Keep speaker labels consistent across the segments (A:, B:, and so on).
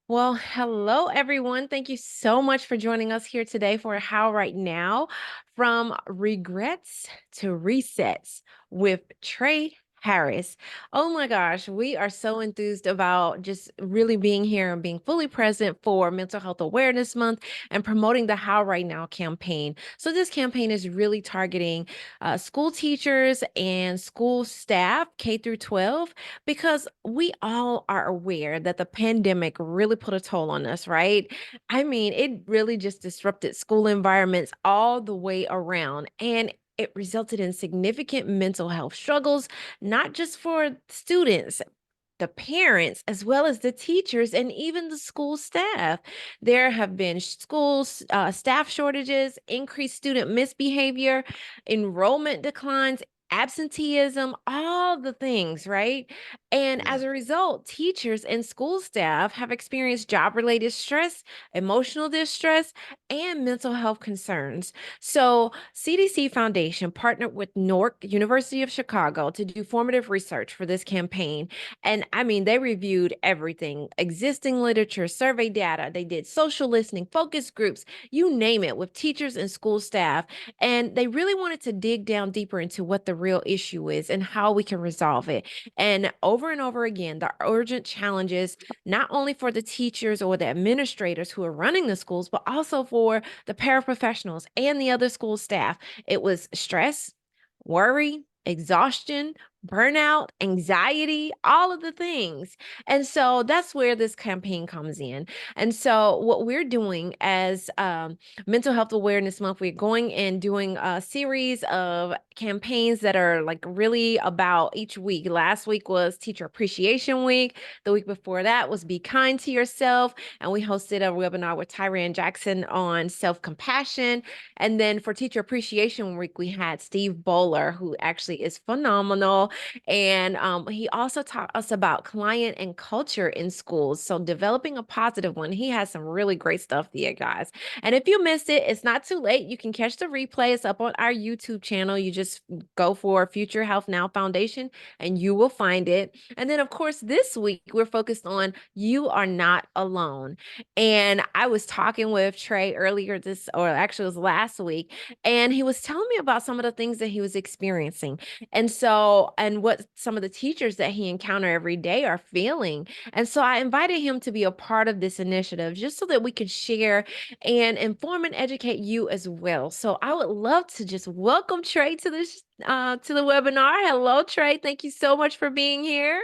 A: Well, hello everyone. Thank you so much for joining us here today for How Right Now, from Regrets to Resets with Trey Harris. Oh my gosh, we are so enthused about just really being here and being fully present for Mental Health Awareness Month and promoting the How Right Now campaign. So this campaign is really targeting school teachers and school staff, K through 12, because we all are aware that the pandemic really put a toll on us, right? I mean, it really just disrupted school environments all the way around. And it resulted in significant mental health struggles, not just for students, the parents, as well as the teachers, and even the school staff. There have been staff shortages, increased student misbehavior, enrollment declines, absenteeism, all the things, right? And
B: Yeah.
A: as a result, teachers and school staff have experienced job related stress, emotional distress, and mental health concerns. So, CDC Foundation partnered with Newark University of Chicago to do formative research for this campaign. And I mean, they reviewed everything: existing literature, survey data. They did social listening, focus groups, you name it, with teachers and school staff. And they really wanted to dig down deeper into what the real issue is and how we can resolve it. And over again, the urgent challenges, not only for the teachers or the administrators who are running the schools, but also for the paraprofessionals and the other school staff. It was stress, worry, exhaustion, burnout, anxiety, all of the things. And so that's where this campaign comes in. And so what we're doing as Mental Health Awareness Month, we're going and doing a series of campaigns that are like really about each week. Last week was Teacher Appreciation Week. The week before that was Be Kind to Yourself. And we hosted a webinar with Tyran Jackson on self-compassion. And then for Teacher Appreciation Week, we had Steve Bowler, who actually is phenomenal. And he also taught us about client and culture in schools. So developing a positive one. He has some really great stuff there, guys. And if you missed it, it's not too late. You can catch the replay. It's up on our YouTube channel. You just go for Future Health Now Foundation and you will find it. And then, of course, this week we're focused on You Are Not Alone. And I was talking with Trey earlier or actually it was last week, and he was telling me about some of the things that he was experiencing. And what some of the teachers that he encounter every day are feeling. And so I invited him to be a part of this initiative just so that we could share and inform and educate you as well. So I would love to just welcome Trey to the webinar. Hello, Trey. Thank you so much for being here.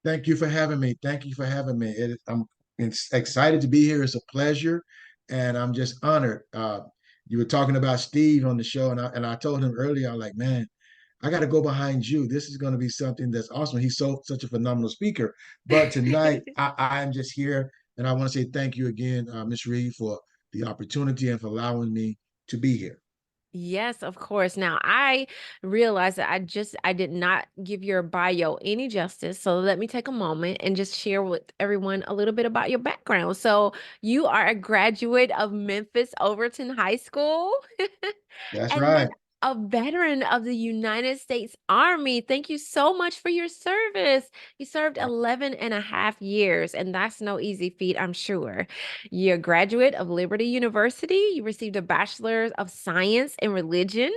B: Thank you for having me. Thank you for having me. I'm excited to be here. It's a pleasure, and I'm just honored. You were talking about Steve on the show, and I told him earlier, I'm like, man, I got to go behind you. This is going to be something that's awesome. He's such a phenomenal speaker. But tonight, I'm just here, and I want to say thank you again, Miss Reed, for the opportunity and for allowing me to be here.
A: Yes, of course. Now, I realized that I did not give your bio any justice. So let me take a moment and just share with everyone a little bit about your background. So you are a graduate of Memphis Overton High School.
B: That's
A: And then
B: right.
A: a veteran of the United States Army. Thank you so much for your service. You served 11 and a half years, and that's no easy feat, I'm sure. You're a graduate of Liberty University. You received a Bachelor of Science in Religion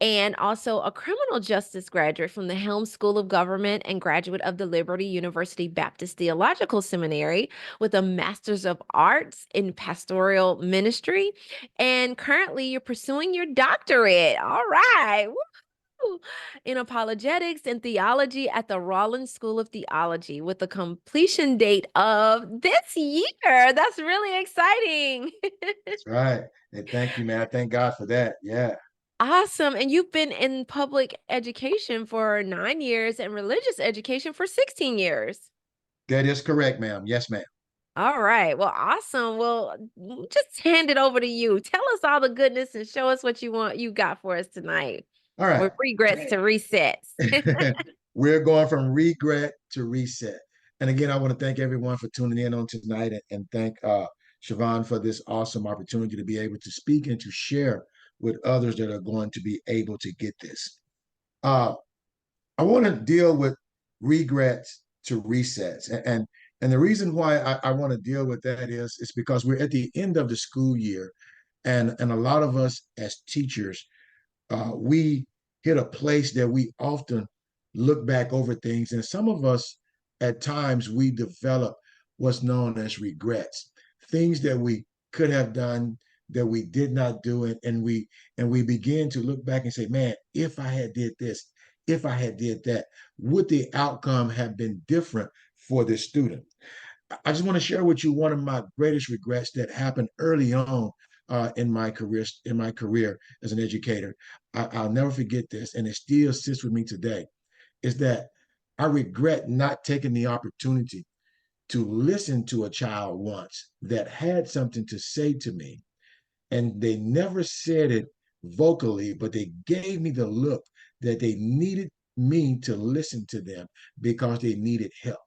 A: and also a criminal justice graduate from the Helms School of Government and graduate of the Liberty University Baptist Theological Seminary with a Master's of Arts in Pastoral Ministry. And currently, you're pursuing your doctorate. All right. Woo! In apologetics and theology at the Rollins School of Theology with a completion date of this year. That's really exciting.
B: That's right. And thank you, man. I thank God for that. Yeah.
A: Awesome. And you've been in public education for 9 years and religious education for 16 years.
B: That is correct, ma'am. Yes, ma'am.
A: All right. Well, awesome. Well, just hand it over to you. Tell us all the goodness and show us what you got for us tonight.
B: All right.
A: With regrets to resets.
B: We're going from regret to reset. And again, I want to thank everyone for tuning in on tonight and thank Siobhan for this awesome opportunity to be able to speak and to share with others that are going to be able to get this. Uh, I want to deal with regrets to resets. And the reason why I want to deal with that is because we're at the end of the school year, and a lot of us as teachers, we hit a place that we often look back over things, and some of us at times we develop what's known as regrets, things that we could have done that we did not do, and we begin to look back and say, man, if I had did this, if I had did that, would the outcome have been different for this student? I just want to share with you one of my greatest regrets that happened early on in my career. In my career as an educator, I'll never forget this, and it still sits with me today. Is that I regret not taking the opportunity to listen to a child once that had something to say to me, and they never said it vocally, but they gave me the look that they needed me to listen to them because they needed help.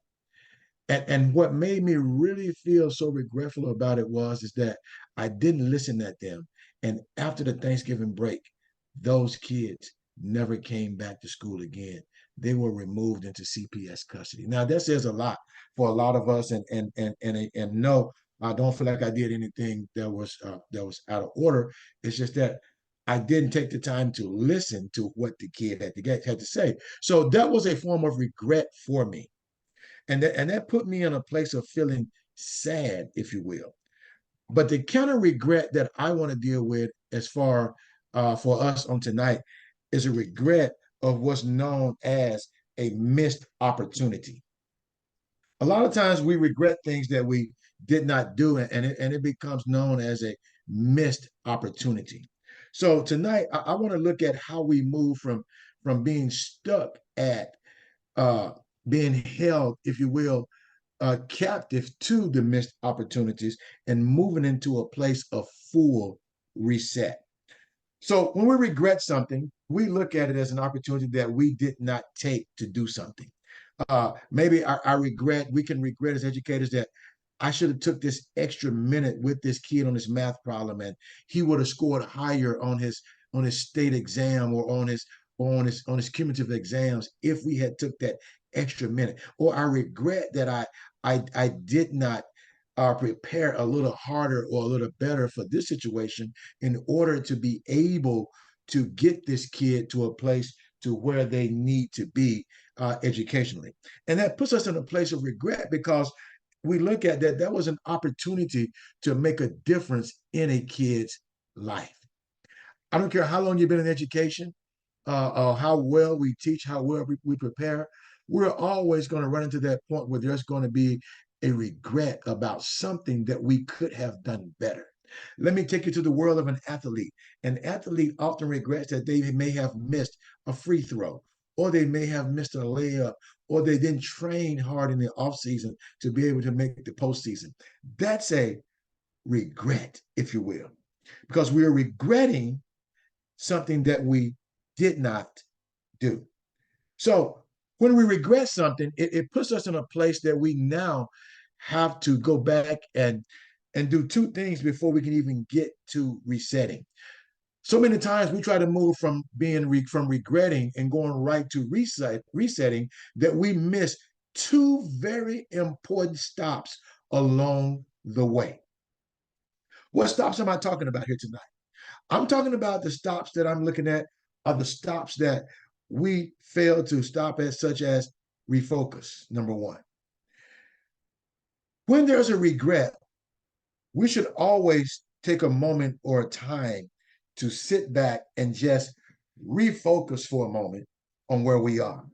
B: And what made me really feel so regretful about it was is that I didn't listen at them. And after the Thanksgiving break, those kids never came back to school again. They were removed into CPS custody. Now that says a lot for a lot of us, and no, I don't feel like I did anything that was out of order. It's just that I didn't take the time to listen to what the kid had to say. So that was a form of regret for me, and that put me in a place of feeling sad, if you will. But the kind of regret that I want to deal with, as far for us on tonight, is a regret of what's known as a missed opportunity. A lot of times we regret things that we did not do, and it becomes known as a missed opportunity. So tonight, I want to look at how we move from being stuck at uh, being held, if you will, captive to the missed opportunities and moving into a place of full reset. So when we regret something, we look at it as an opportunity that we did not take to do something. Maybe I regret, we can regret as educators that I should have took this extra minute with this kid on his math problem, and he would have scored higher on his state exam, or on his cumulative exams, if we had took that extra minute. Or I regret that I did not prepare a little harder or a little better for this situation in order to be able to get this kid to a place to where they need to be educationally. And that puts us in a place of regret, because we look at that was an opportunity to make a difference in a kid's life. I don't care how long you've been in education, how well we teach, how well we prepare. We're always going to run into that point where there's going to be a regret about something that we could have done better. Let me take you to the world of an athlete. An athlete often regrets that they may have missed a free throw, or they may have missed a layup, or they didn't train hard in the offseason to be able to make the postseason. That's a regret, if you will, because we are regretting something that we did not do. So when we regret something, it puts us in a place that we now have to go back and do two things before we can even get to resetting. So many times we try to move from from regretting and going right to resetting, that we miss two very important stops along the way. What stops am I talking about here tonight? I'm talking about the stops that I'm looking at are the stops that we fail to stop at, such as refocus, number one. When there's a regret, we should always take a moment or a time to sit back and just refocus for a moment on where we are.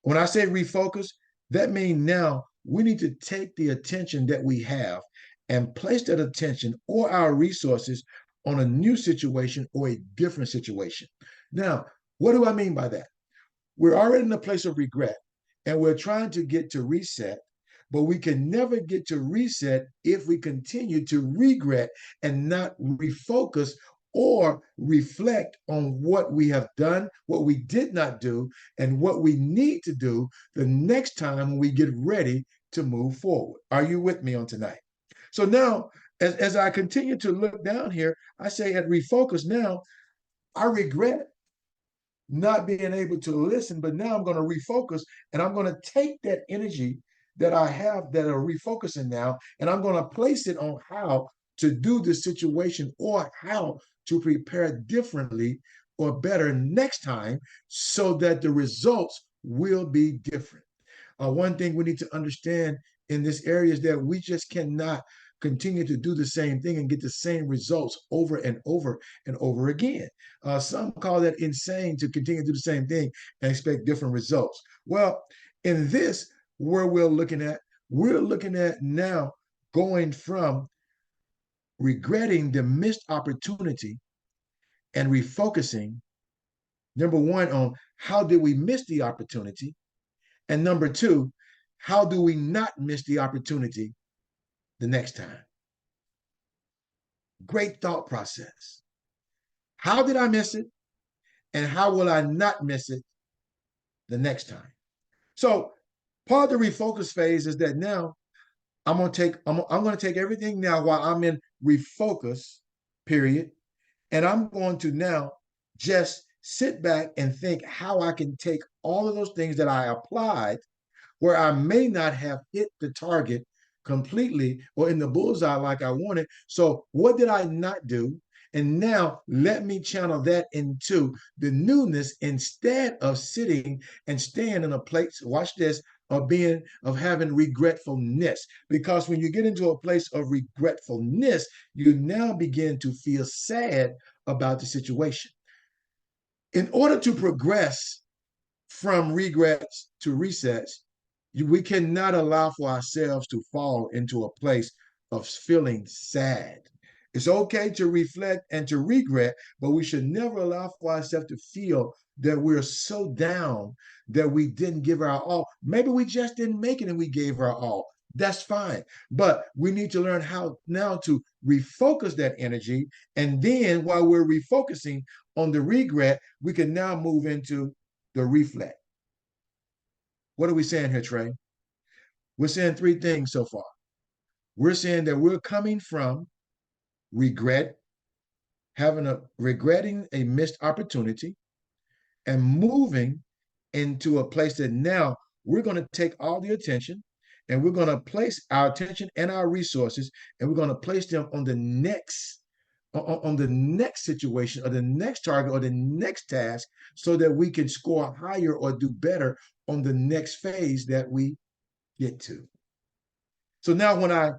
B: When I say refocus, that means now we need to take the attention that we have and place that attention or our resources on a new situation or a different situation. Now, what do I mean by that? We're already in a place of regret, and we're trying to get to reset, but we can never get to reset if we continue to regret and not refocus or reflect on what we have done, what we did not do, and what we need to do the next time when we get ready to move forward. Are you with me on tonight? So now, as I continue to look down here, I say at refocus now, I regret not being able to listen, but now I'm going to refocus, and I'm going to take that energy that I have that are refocusing now, and I'm going to place it on how to do the situation or how to prepare differently or better next time so that the results will be different. One thing we need to understand in this area is that we just cannot continue to do the same thing and get the same results over and over and over again. Some call that insane to continue to do the same thing and expect different results. Well, in this, where we're looking at now going from regretting the missed opportunity and refocusing, number one, on how did we miss the opportunity? And number two, how do we not miss the opportunity the next time? Great thought process. How did I miss it? And how will I not miss it the next time? So part of the refocus phase is that now I'm going to take everything now while I'm in refocus period, and I'm going to now just sit back and think how I can take all of those things that I applied where I may not have hit the target completely or in the bullseye like I wanted. So, what did I not do? And now let me channel that into the newness instead of sitting and staying in a place, watch this, of having regretfulness. Because when you get into a place of regretfulness, you now begin to feel sad about the situation. In order to progress from regrets to resets, we cannot allow for ourselves to fall into a place of feeling sad. It's okay to reflect and to regret, but we should never allow for ourselves to feel that we're so down that we didn't give our all. Maybe we just didn't make it and we gave our all. That's fine. But we need to learn how now to refocus that energy. And then while we're refocusing on the regret, we can now move into the reflect. What are we saying here, Trey? We're saying three things so far. We're saying that we're coming from regret, regretting a missed opportunity, and moving into a place that now we're going to take all the attention and we're going to place our attention and our resources and we're going to place them on the next situation or the next target or the next task so that we can score higher or do better on the next phase that we get to. So now when I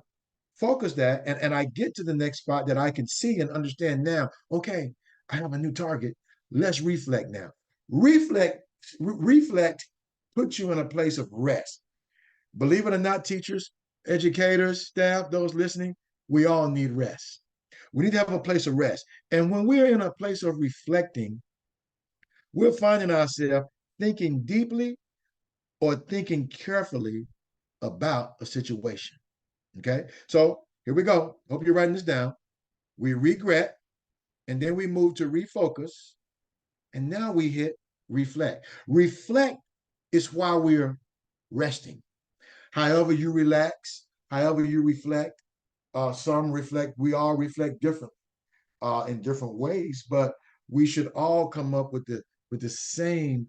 B: focus that and I get to the next spot that I can see and understand now, okay, I have a new target. Let's reflect now. Reflect puts you in a place of rest. Believe it or not, teachers, educators, staff, those listening, we all need rest. We need to have a place of rest. And when we're in a place of reflecting, we're finding ourselves thinking deeply or thinking carefully about a situation. Okay, so here we go. Hope you're writing this down. We regret, and then we move to refocus, and now we hit reflect. Reflect is while we're resting. However you relax, however you reflect, some reflect, we all reflect differently in different ways, but we should all come up with the same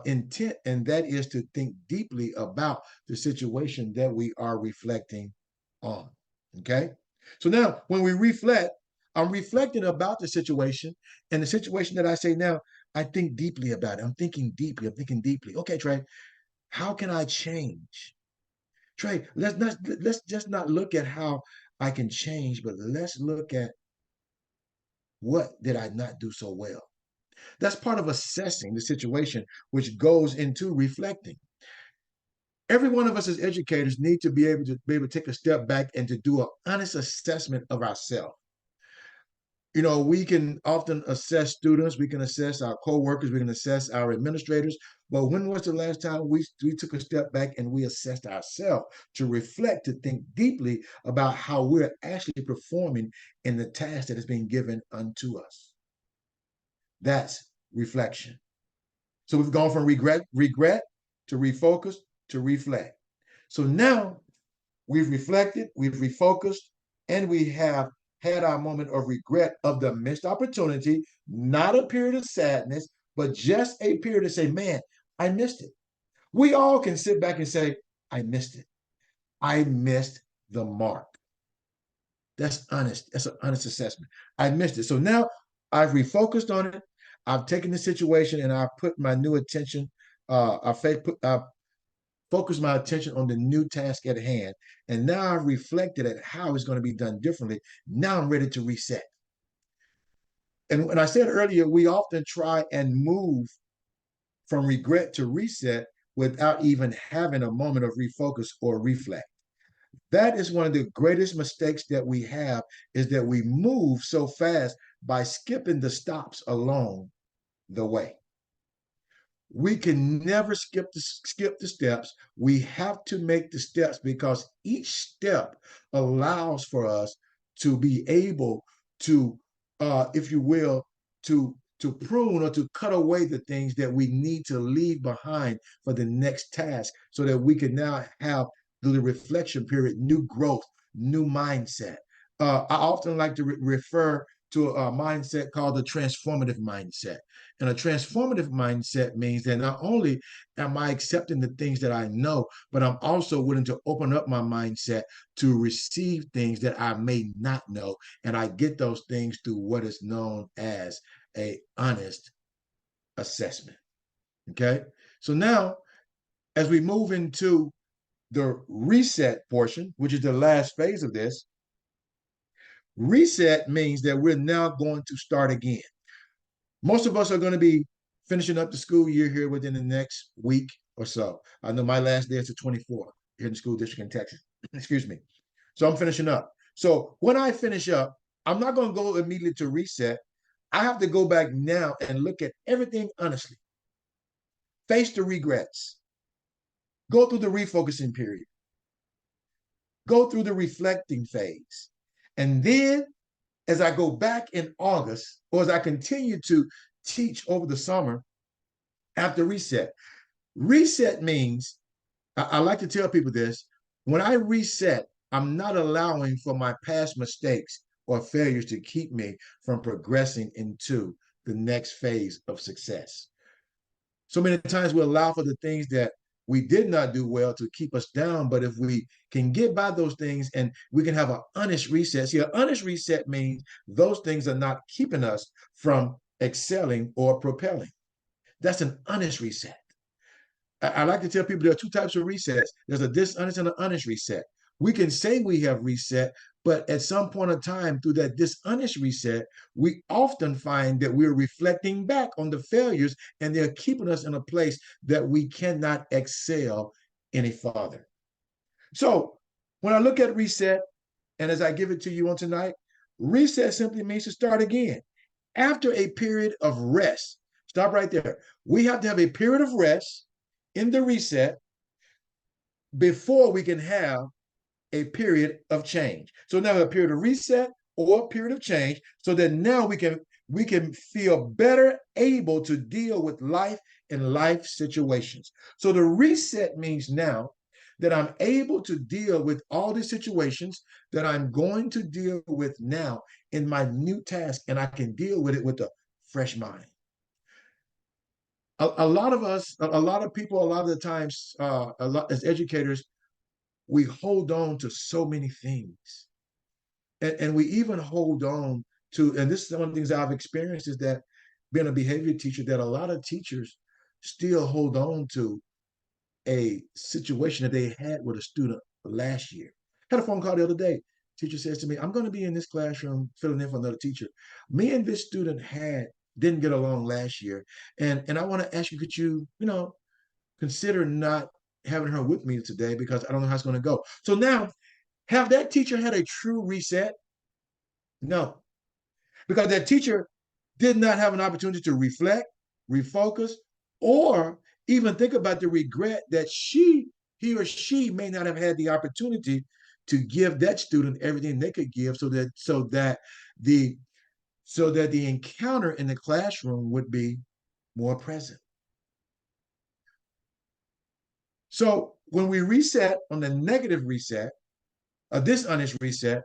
B: intent, and that is to think deeply about the situation that we are reflecting on. Okay. So now when we reflect, I'm reflecting about the situation, and the situation that I say now, I think deeply about it. I'm thinking deeply. I'm thinking deeply. Okay, Trey, how can I change? Trey, let's just not look at how I can change, but let's look at what did I not do so well. That's part of assessing the situation, which goes into reflecting. Every one of us as educators need to be able to take a step back and to do an honest assessment of ourselves. You know, we can often assess students, we can assess our co-workers, we can assess our administrators, but when was the last time we took a step back and we assessed ourselves to reflect, to think deeply about how we're actually performing in the task that is being given unto us? That's reflection. So we've gone from regret to refocus to reflect. So now we've reflected, we've refocused, and we have had our moment of regret of the missed opportunity, not a period of sadness, but just a period to say, man, I missed it. We all can sit back and say, I missed it. I missed the mark. That's honest. That's an honest assessment. I missed it. So now I've refocused on it. I've taken the situation and I've put my new attention, I've focused my attention on the new task at hand. And now I've reflected at how it's going to be done differently. Now I'm ready to reset. And when I said earlier, we often try and move from regret to reset without even having a moment of refocus or reflect. That is one of the greatest mistakes that we have, is that we move so fast by skipping the stops along the way. We can never skip the steps. We have to make the steps, because each step allows for us to be able to, if you will, to prune or to cut away the things that we need to leave behind for the next task, so that we can now have, through the reflection period, new growth, new mindset. I often like to refer to a mindset called the transformative mindset. And a transformative mindset means that not only am I accepting the things that I know, but I'm also willing to open up my mindset to receive things that I may not know. And I get those things through what is known as a honest assessment. Okay. So now, as we move into the reset portion, which is the last phase of this, reset means that we're now going to start again. Most of us are going to be finishing up the school year here within the next week or so. I know my last day is the 24th here in the school district in Texas. Excuse me. So I'm finishing up. So when I finish up, I'm not going to go immediately to reset. I have to go back now and look at everything honestly, face the regrets, go through the refocusing period, go through the reflecting phase. And then as I go back in August, or as I continue to teach over the summer after reset, reset means, I like to tell people this, when I reset, I'm not allowing for my past mistakes or failures to keep me from progressing into the next phase of success. So many times we allow for the things that we did not do well to keep us down. But if we can get by those things and we can have an honest reset. See, an honest reset means those things are not keeping us from excelling or propelling. That's an honest reset. I like to tell people there are two types of resets. There's a dishonest and an honest reset. We can say we have reset, but at some point in time, through that dishonest reset, we often find that we're reflecting back on the failures, and they're keeping us in a place that we cannot excel any farther. So when I look at reset, and as I give it to you on tonight, reset simply means to start again. After a period of rest, stop right there. We have to have a period of rest in the reset before we can have a period of change. So now a period of reset or a period of change, so that now we can feel better able to deal with life and life situations. So the reset means now that I'm able to deal with all the situations that I'm going to deal with now in my new task, and I can deal with it with a fresh mind. A lot of us, a lot of people, a lot of the times, a lot as educators, we hold on to so many things. And we even hold on to, and this is one of the things I've experienced, is that being a behavior teacher, that a lot of teachers still hold on to a situation that they had with a student last year. I had a phone call the other day. Teacher says to me, I'm going to be in this classroom filling in for another teacher. Me and this student didn't get along last year. And I want to ask you, could you consider not having her with me today, because I don't know how it's going to go. So now, have that teacher had a true reset? No, because that teacher did not have an opportunity to reflect, refocus, or even think about the regret that he or she may not have had the opportunity to give that student everything they could give, the so that the encounter in the classroom would be more present. So when we reset on the negative reset, a dishonest reset,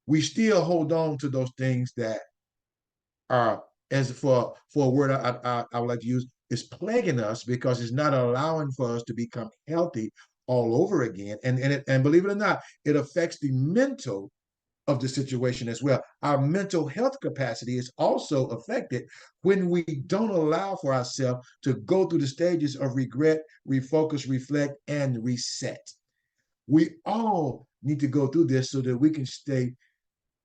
B: we still hold on to those things that are, as for a word I would like to use, is plaguing us, because it's not allowing for us to become healthy all over again. And believe it or not, it affects the mental of the situation as well. Our mental health capacity is also affected when we don't allow for ourselves to go through the stages of regret, refocus, reflect, and reset. We all need to go through this so that we can stay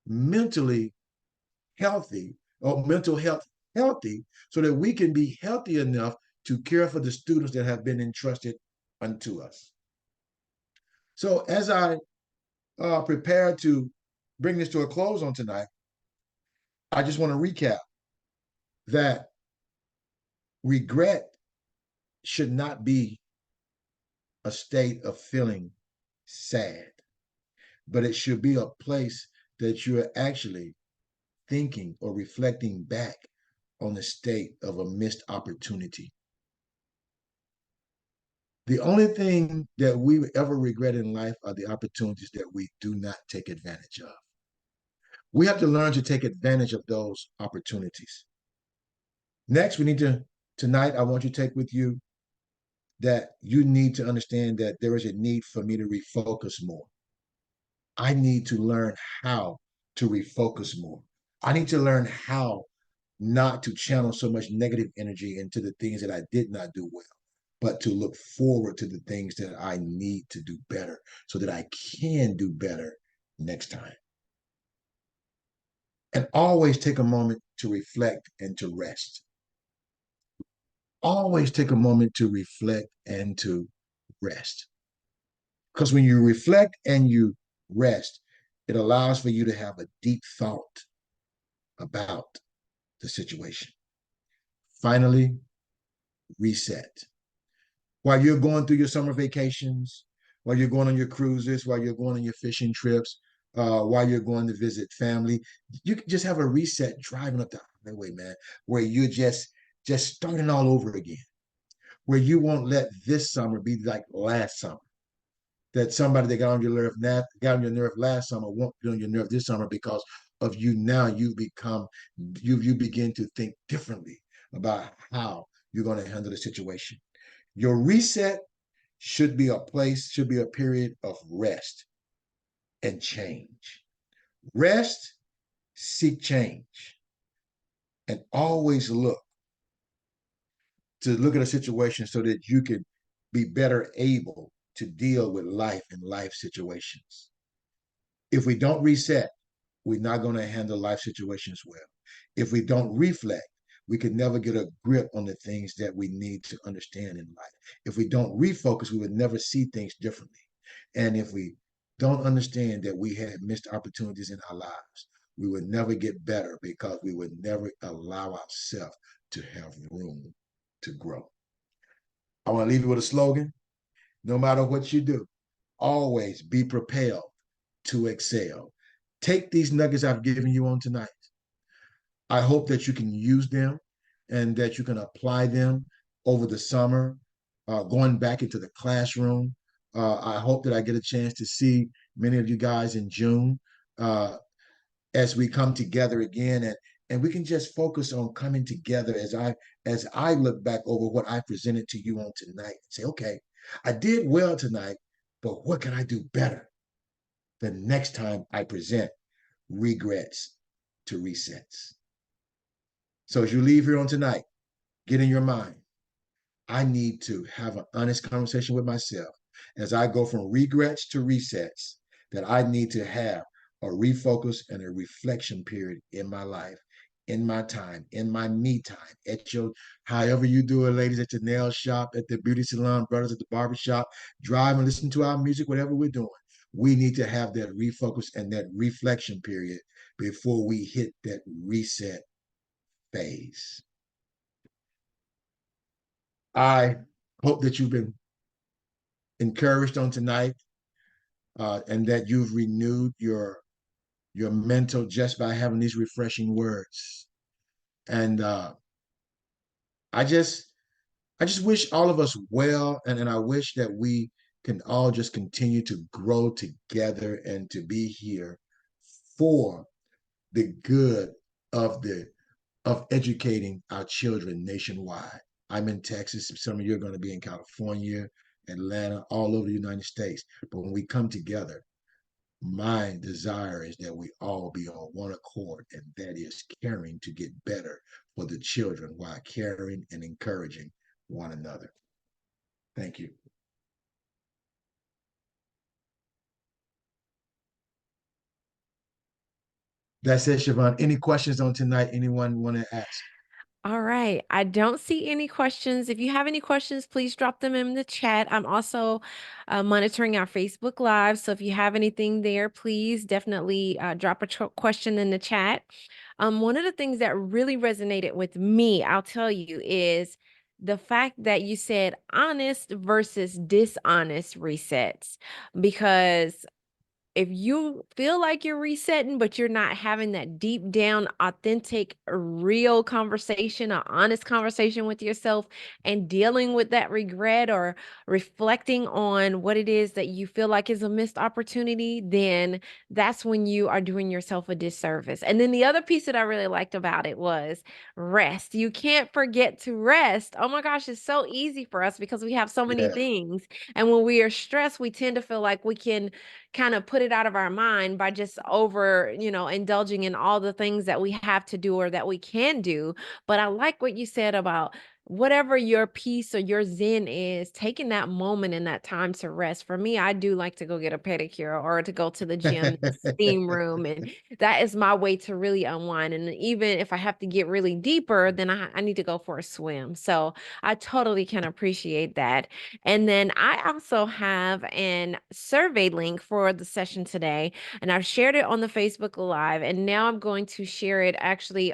B: mentally healthy or mental health healthy so that we can be healthy enough to care for the students that have been entrusted unto us. So as I prepare to bring this to a close on tonight, I just want to recap that regret should not be a state of feeling sad, but it should be a place that you're actually thinking or reflecting back on the state of a missed opportunity. The only thing that we ever regret in life are the opportunities that we do not take advantage of. We have to learn to take advantage of those opportunities. Next, tonight, I want you to take with you that you need to understand that there is a need for me to refocus more. I need to learn how to refocus more. I need to learn how not to channel so much negative energy into the things that I did not do well, but to look forward to the things that I need to do better so that I can do better next time. And always take a moment to reflect and to rest. Always take a moment to reflect and to rest. Because when you reflect and you rest, it allows for you to have a deep thought about the situation. Finally, reset. While you're going through your summer vacations, while you're going on your cruises, while you're going on your fishing trips, while you're going to visit family, you can just have a reset driving up the highway, man, where you're just starting all over again, where you won't let this summer be like last summer. That somebody that got on your nerve last summer won't be on your nerve this summer because of you now. You begin to think differently about how you're going to handle the situation. Your reset should be a period of rest and change. Rest, seek change, and always look at a situation so that you can be better able to deal with life and life situations. If we don't reset, we're not going to handle life situations well. If we don't reflect, we can never get a grip on the things that we need to understand in life. If we don't refocus, we would never see things differently. And if we don't understand that we had missed opportunities in our lives, we would never get better because we would never allow ourselves to have room to grow. I want to leave you with a slogan. No matter what you do, always be propelled to excel. Take these nuggets I've given you on tonight. I hope that you can use them and that you can apply them over the summer, going back into the classroom. I hope that I get a chance to see many of you guys in June as we come together again, and we can just focus on coming together as I look back over what I presented to you on tonight and say, okay, I did well tonight, but what can I do better the next time I present regrets to resets? So as you leave here on tonight, get in your mind, I need to have an honest conversation with myself as I go from regrets to resets, that I need to have a refocus and a reflection period in my life, in my time, in my me time, at your, however you do it, ladies, at your nail shop, at the beauty salon, brothers at the barber shop, drive and listen to our music, whatever we're doing. We need to have that refocus and that reflection period before we hit that reset phase. I hope that you've been encouraged on tonight and that you've renewed your mental just by having these refreshing words. And I just I just wish all of us well, and I wish that we can all just continue to grow together and to be here for the good of educating our children nationwide. I'm in Texas. Some of you are going to be in California. Atlanta, all over the United States. But when we come together, my desire is that we all be on one accord, and that is caring to get better for the children while caring and encouraging one another. Thank you. That's it, Siobhan. Any questions on tonight? Anyone want to ask?
A: All right. I don't see any questions. If you have any questions, please drop them in the chat. I'm also monitoring our Facebook Live. So if you have anything there, please definitely drop a question in the chat. One of the things that really resonated with me, I'll tell you, is the fact that you said honest versus dishonest resets. Because if you feel like you're resetting, but you're not having that deep down, authentic, real conversation, an honest conversation with yourself and dealing with that regret or reflecting on what it is that you feel like is a missed opportunity, then that's when you are doing yourself a disservice. And then the other piece that I really liked about it was rest. You can't forget to rest. Oh my gosh, it's so easy for us because we have so many
B: Yeah.
A: things. And when we are stressed, we tend to feel like we can kind of put it out of our mind by just over, indulging in all the things that we have to do or that we can do. But I like what you said about whatever your peace or your zen is, taking that moment and that time to rest. For me, I do like to go get a pedicure or to go to the gym, the steam room, and that is my way to really unwind. And even if I have to get really deeper, then I need to go for a swim. So I totally can appreciate that. And then I also have an survey link for the session today, and I've shared it on the Facebook Live. And now I'm going to share it actually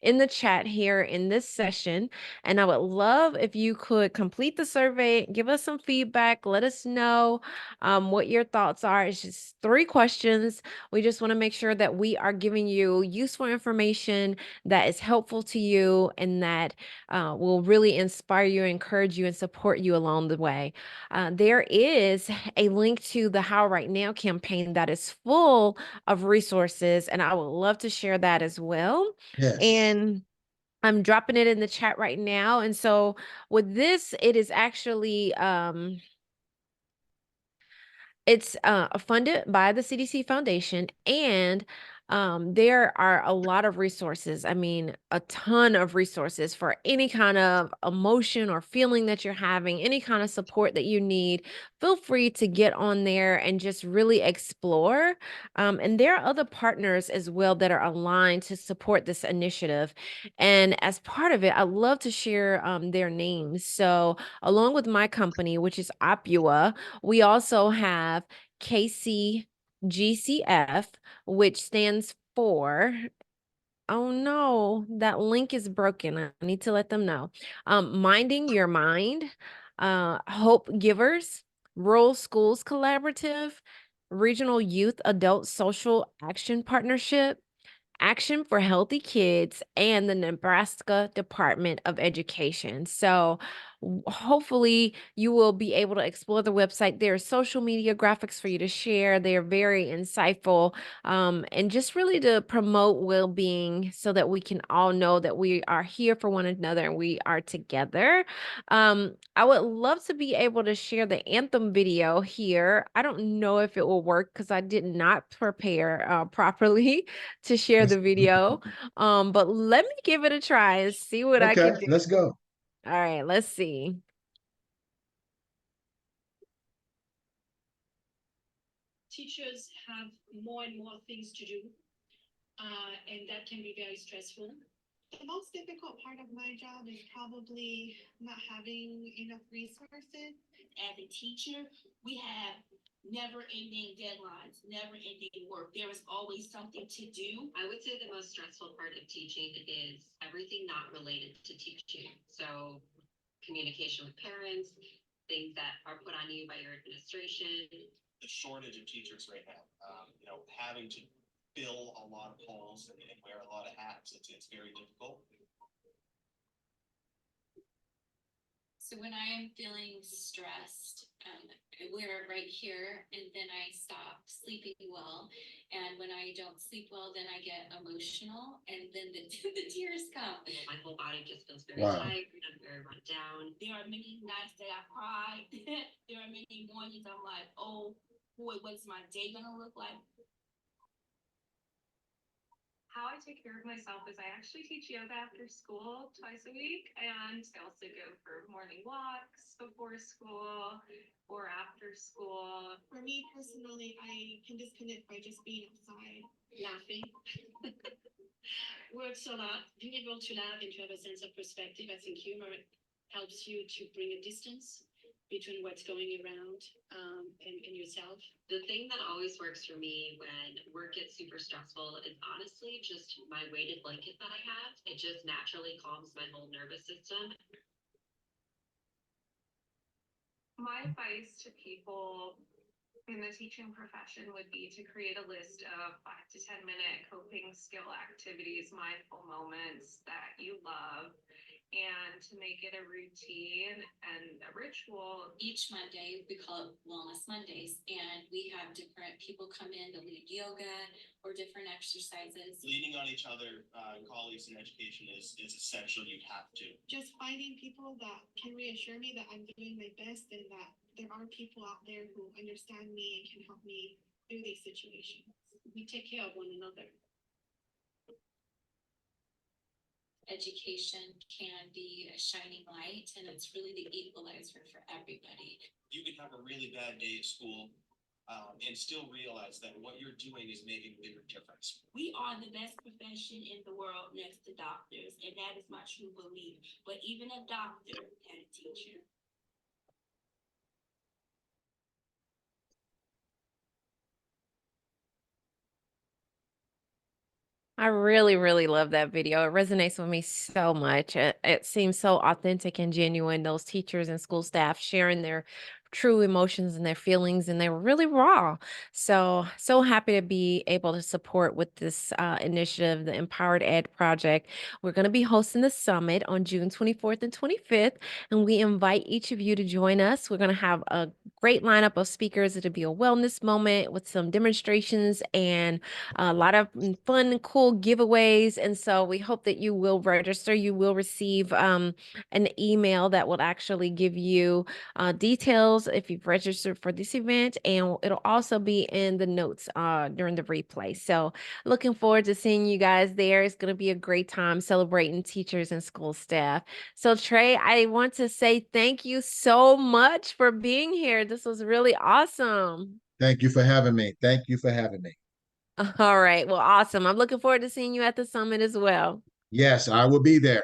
A: in the chat here in this session. And I would love if you could complete the survey, give us some feedback, let us know what your thoughts are. It's just 3 questions. We just want to make sure that we are giving you useful information that is helpful to you and that will really inspire you, encourage you, and support you along the way. There is a link to the How Right Now campaign that is full of resources, and I would love to share that as well.
B: Yes.
A: And I'm dropping it in the chat right now. And so with this, it is actually it's funded by the CDC Foundation, and there are a lot of resources. I mean, a ton of resources for any kind of emotion or feeling that you're having, any kind of support that you need. Feel free to get on there and just really explore. And there are other partners as well that are aligned to support this initiative. And as part of it, I'd love to share their names. So, along with my company, which is Opua, we also have KCGCF, which stands for, oh no, that link is broken. I need to let them know. Minding Your Mind, Hope Givers, Rural Schools Collaborative, Regional Youth Adult Social Action Partnership, Action for Healthy Kids, and the Nebraska Department of Education. So hopefully you will be able to explore the website. There are social media graphics for you to share. They are very insightful, and just really to promote well-being so that we can all know that we are here for one another and we are together. I would love to be able to share the anthem video here. I don't know if it will work because I did not prepare properly to share the video. But let me give it a try and see what I
B: Okay,
A: can do.
B: let's go.
A: All right, let's see.
C: Teachers have more and more things to do, and that can be very stressful. The most difficult part of my job is probably not having enough resources. As a teacher, we have never-ending deadlines, never-ending work. There is always something to do. I would say the most stressful part of teaching is everything not related to teaching. So communication with parents, things that are put on you by your administration. The shortage of teachers right now, having to fill a lot of holes and wear a lot of hats, it's very difficult.
D: So when I am feeling stressed, we're right here, and then I stop sleeping well. And when I don't sleep well, then I get emotional, and then the, the tears come. My whole body just feels very
B: Wow.
D: tired. I'm very run down. There are many nights that I cry. There are many mornings I'm like, oh, boy, what's my day gonna look like? How I take care of myself is I actually teach yoga after school twice a week, and I also go for morning walks before school or after school.
C: For me personally, I can disconnect by just being outside, laughing. Works a lot. Being able to laugh and to have a sense of perspective, I think humor helps you to bring a distance between what's going around and yourself.
D: The thing that always works for me when work gets super stressful is honestly just my weighted blanket that I have. It just naturally calms my whole nervous system. My advice to people in the teaching profession would be to create a list of 5 to 10 minute coping skill activities, mindful moments that you love, and to make it a routine and a ritual. Each Monday, we call it Wellness Mondays, and we have different people come in to lead yoga or different exercises.
E: Leaning on each other, colleagues in education is essential. You have to.
C: Just finding people that can reassure me that I'm doing my best and that there are people out there who understand me and can help me through these situations. We take care of one another.
D: Education can be a shining light, and it's really the equalizer for everybody.
E: You can have a really bad day at school and still realize that what you're doing is making a bigger difference.
D: We are the best profession in the world next to doctors, and that is my true belief. But even a doctor had a teacher.
A: I really, really love that video. It resonates with me so much. It seems so authentic and genuine. Those teachers and school staff sharing their true emotions and their feelings, and they were really raw. So happy to be able to support with this initiative, the Empowered Ed Project. We're going to be hosting the summit on June 24th and 25th, and we invite each of you to join us. We're going to have a great lineup of speakers. It'll be a wellness moment with some demonstrations and a lot of fun and cool giveaways. And so we hope that you will register. You will receive an email that will actually give you details if you've registered for this event. And it'll also be in the notes during the replay. So looking forward to seeing you guys there. It's going to be a great time celebrating teachers and school staff. So Trey, I want to say thank you so much for being here. This was really awesome.
B: Thank you for having me. Thank you for having me.
A: All right. Well, awesome. I'm looking forward to seeing you at the summit as well.
B: Yes, I will be there.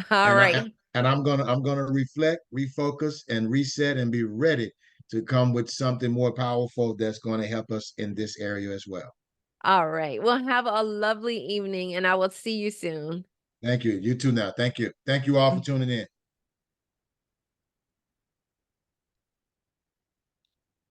A: All
B: And
A: right.
B: I'm gonna reflect, refocus, and reset and be ready to come with something more powerful that's going to help us in this area as well.
A: All right. Well, have a lovely evening and I will see you soon.
B: Thank you. You too now. Thank you. Thank you all for tuning in.